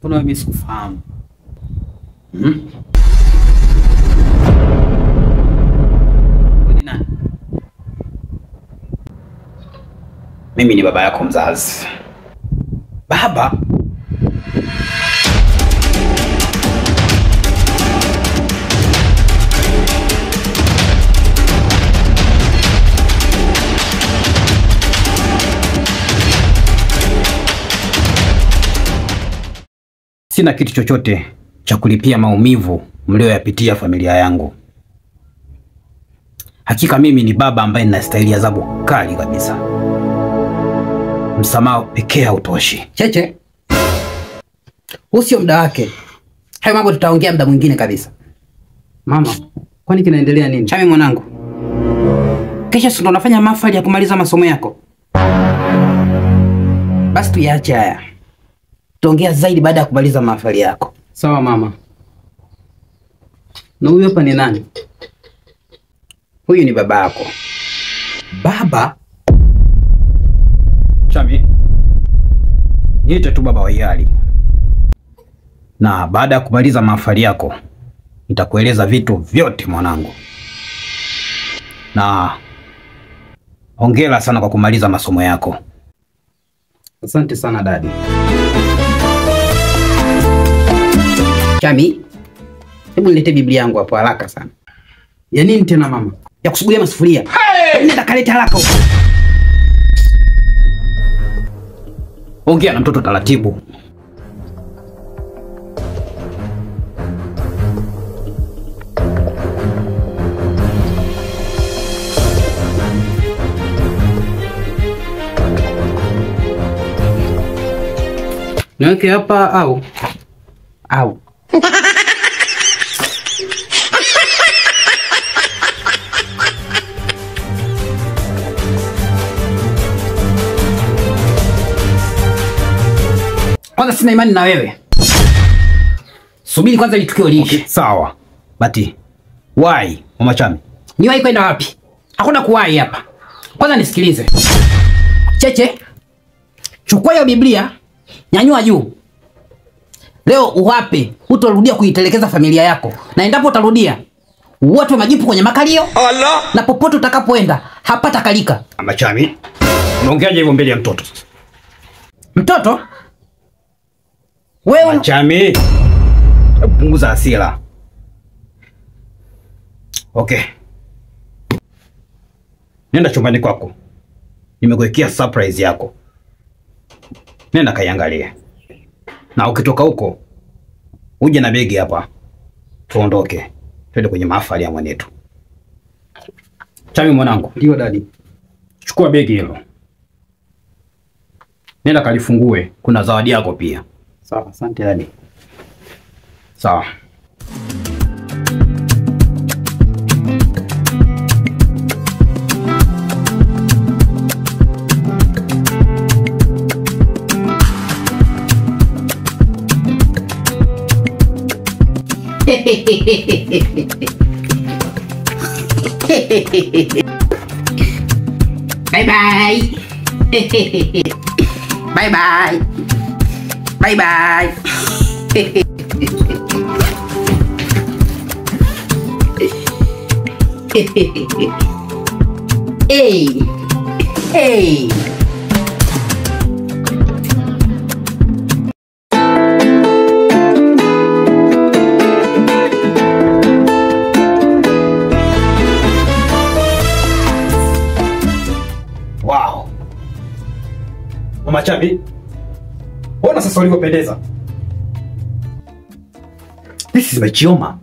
Kuna mimi sikufahamu. Mimi ni baba yako mzazi. Baba? Sina kitu chochote cha kulipia maumivu mlioyapitia familia yangu. Hakika mimi ni baba ambaye ninastahili adhabu kali kabisa. Msamaha pekee hautoshi. Cheche, huu sio muda wake. Hayo mambo tutaongea muda mwingine kabisa. Mama, kwani kinaendelea nini? Chami mwanangu, kesho si ndo unafanya mahafali ya kumaliza masomo yako? Basi tuyaache haya, tutaongea zaidi baada ya kumaliza mahafali yako. Sawa mama. Na huyu hapa ni nani? Huyu ni baba yako. Baba? Chami, niite tu baba wa hiari. Na baada ya kumaliza mahafali yako, nitakueleza vitu vyote mwanangu. Na hongera sana kwa kumaliza masomo yako. Asante sana dadi. Chami, hebu nilete Biblia yangu hapo haraka sana. Ya nini tena mama? Ya kusugulia masufuria. Nenda kaleta haraka huko. Ongea na mtoto taratibu. Niweke hapa au? Au. Kwanza sina imani na wewe. Subiri kwanza ili tukio liishe. Okay, sawa. Bati, why, Mama Chami? Niwahi kwenda wapi? Hakuna kuwahi hapa. Kwanza nisikilize. Cheche, chukua hiyo Biblia, nyanyua juu. Leo uwape, utarudia kuitelekeza familia yako. Na endapo utarudia, wote majipu kwenye makalio. Allah! Na popote utakapoenda, hapata kalika. Mama Chami, unaongeaje hivyo mbele ya mtoto sasa? Mtoto? Wewe Mama Chami, punguza hasira. Okay. Nenda chumbani kwako. Nimekuwekea surprise yako. Nenda kaiangalie. Na ukitoka huko, uje na begi hapa. Tuondoke. Twende kwenye mahafali ya mwanetu. Chami mwanangu. ndio dadi. Chukua begi hilo. Nenda kalifungue. Kuna zawadi yako pia. Sawa, asante dadi. Sawa. Bye bye. Bye bye. Bye bye. Hey. Hey. Wow. Mama Chami, ona sasa ulivyopendeza. This is my chioma.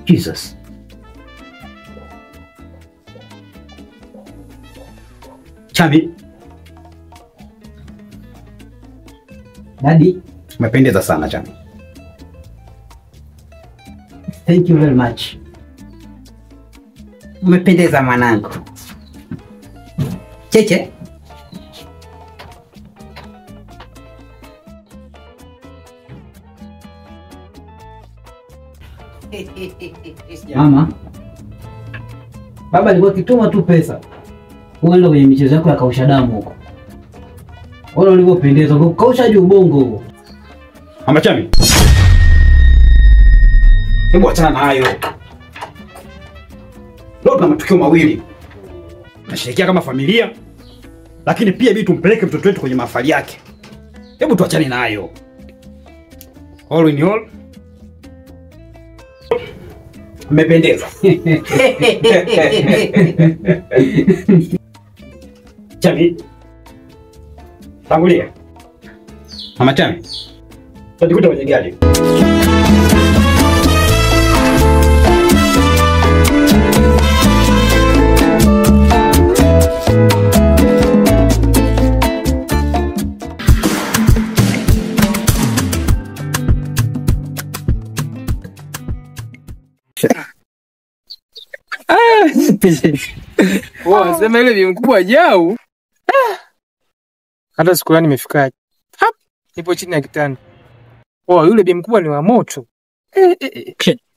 Jesus. Chami. Daddy, Umependeza sana Chami. thank you very much. Umependeza mwanangu. Cheche. Mama, baba alikuwa kituma tu pesa Uenda kwenye michezo yako ya kausha damu huko. Ona ulivyopendeza, kausha juu ubongo. Mama Chami. Hebu achana na hayo. Leo tuna matukio mawili. Tunasherehekea kama familia, lakini pia bibi tumpeleke mtoto wetu kwenye mahafali yake. Hebu tuachane na hayo. All in all, mmependeza. Chami. Tangulia. Mama Chami. Tutajikuta kwenye gari. Wow, sema ile bi mkubwa Jau. Hata siku gani nimefikaje? Nipo chini ya kitanda. Oh, yule bi mkubwa ni wa moto.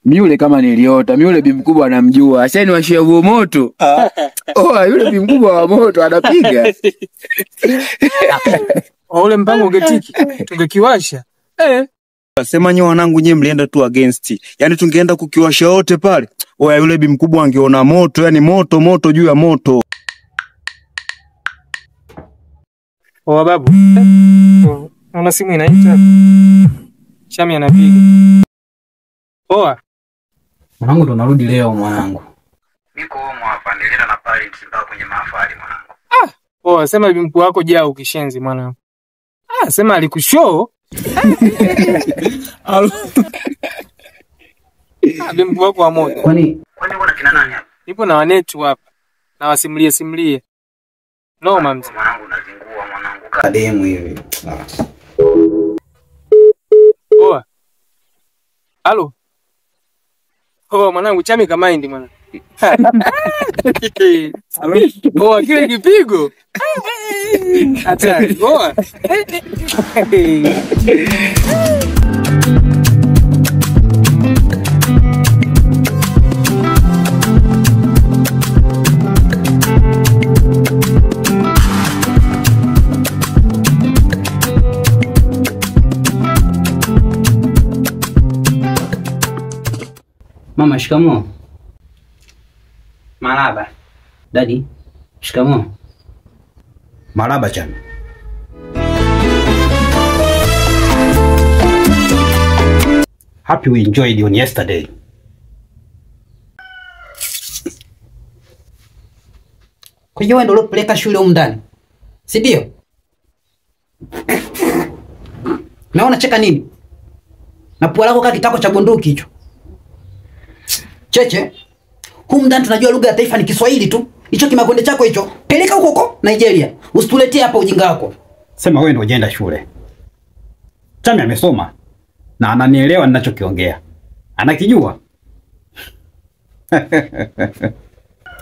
Yule kama niliota, yule bi mkubwa anamjua. Sasa ni washia huo moto. Oh, yule bi mkubwa wa moto anapiga. Ule mpango ungetiki, tungekiwasha. Sema nyi wanangu nyie mlienda tu against. Yaani tungeenda kukiwasha wote pale. Oya yule bi mkubwa angeona moto, yani moto juu ya moto. Oh babu. Una simu inaita. Chami anapiga. Poa. Mwanangu ndo narudi leo mwanangu. Niko home hapa, nilienda na parents mpaka kwenye mahafali mwanangu. Poa, sema bibi mkuu wako Jau kishenzi mwanangu. Sema alikushow. Bibi mkuu wako wa moto. Kwani Mbona kina nani hapa? Nipo na wanetu hapa. Na wasimulie. No mamzi. Mwanangu unazingua mwanangu. Kademu hivi. Poa. Halo. Oh mwanangu Chami kama indi mwanangu. Poa kile kipigo. Hatari. Poa. mama shikamoo. Maraba. Daddy, shikamoo. Maraba Chami. Happy we enjoyed on yesterday. Kwa hiyo wewe ndio ulopeleka shule huko ndani. Si ndio? Naona cheka nini? Na pua lako kama kitako cha bunduki hicho. Cheche. Humu ndani tunajua lugha ya taifa ni Kiswahili tu. Hicho kimagonde chako hicho. Peleka huko Nigeria. Usituletee hapa ujinga wako. Sema wewe ndio unaenda shule. Chami amesoma na ananielewa ninachokiongea. Anakijua.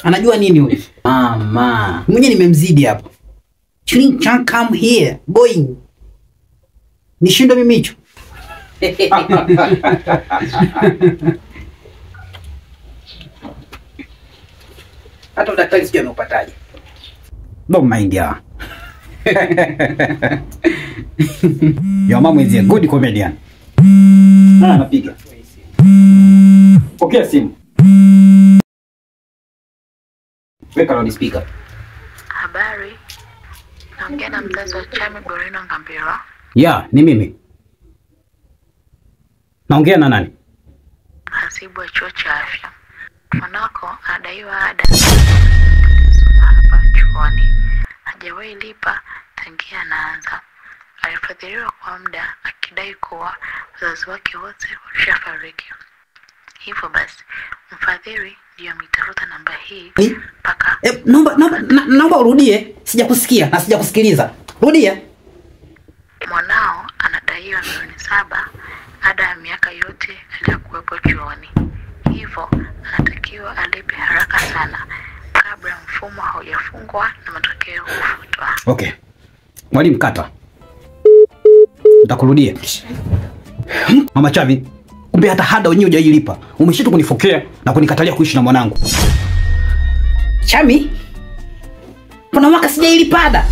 Anajua nini huyu? Mama. Mwenye nimemzidi hapa. Chilling chan come here. Going. Nishindo mimi hicho. Hata daktari sijui ameupataje. Don't mind ya. Your mom is a good comedian. Anapiga. Pokea simu. Weka loud speaker. Habari. Naongea na mzazi wa Chami Borino Ngambira. Ya, ni mimi. Naongea na nani? Hasibu wa chuo cha afya. Mwanako anadaiwa ada. Soma hapa chuoni. Hajawahi lipa tangia anaanza. Alifadhiliwa kwa muda akidai kuwa wazazi wake wote walishafariki. Hivyo basi, mfadhili ndio ametafuta namba hii mpaka Naomba urudie. Sijakusikia na sijakusikiliza. Rudia. mwanao anadaiwa milioni 7 ada ya miaka yote aliyokuwepo chuoni. Hivyo anatakiwa alipe haraka sana kabla mfumo haujafungwa na matokeo kufutwa. Okay. Mwalimu kata. Nitakurudia. Mama Chavi, kumbe hata hada wenyewe hujajilipa. Umeshitu kunifokea na kunikatalia kuishi na mwanangu. Chami. Kuna mwaka sijailipa ada.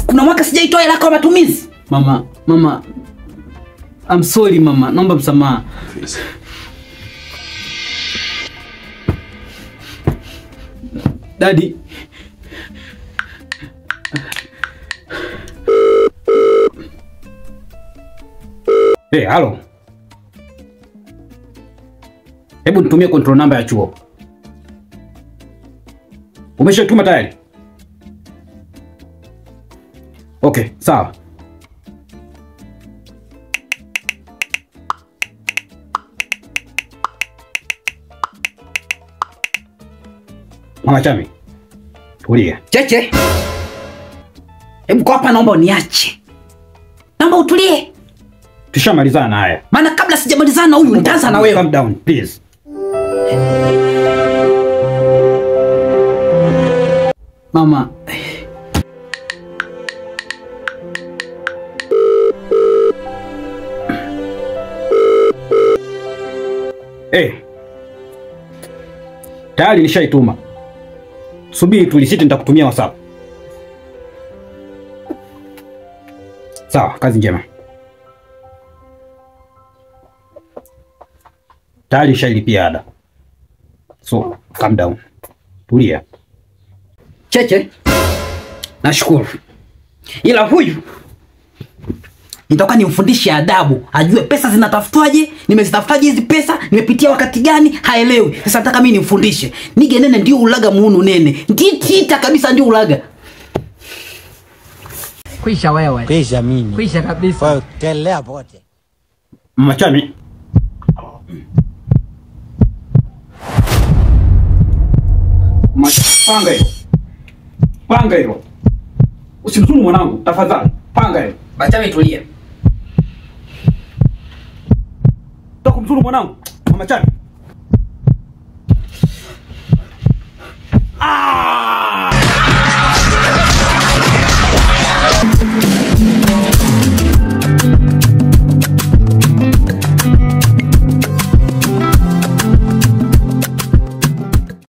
Kuna mwaka sijaitoa hela kwa matumizi. Mama, I'm sorry mama, naomba msamaha. Daddy. Hey, halo. Hebu nitumie control number ya chuo. Umeshatuma tayari? Okay, sawa. Mama Chami. Tulia. Cheche. Hebu kwa hapa naomba uniache. Naomba utulie. Tushamalizana na haya. Maana kabla sijamalizana na huyu nitaanza na wewe. Calm down, please. Mama. Tayari nishaituma. Subiri tu risiti nitakutumia WhatsApp. Sawa, kazi njema. Tayari nishailipia ada. So, calm down. Tulia. Cheche. Nashukuru. Ila huyu nitaka nimfundishe adabu, ajue pesa zinatafutwaje, nimezitafutaje hizi pesa, nimepitia wakati gani, haelewi. Sasa nataka mimi nimfundishe. Nige nene ndio ulaga muunu nene. Nditita kabisa ndio ulaga. Kwisha wewe. Kwisha mimi. Kwisha kabisa. Kwa telea pote. Mama Chami. Panga hilo. Panga hilo. Usimzuru mwanangu, tafadhali. Panga hilo. Bachami tulia. Toka kumzuru mwanangu. Mama Chami.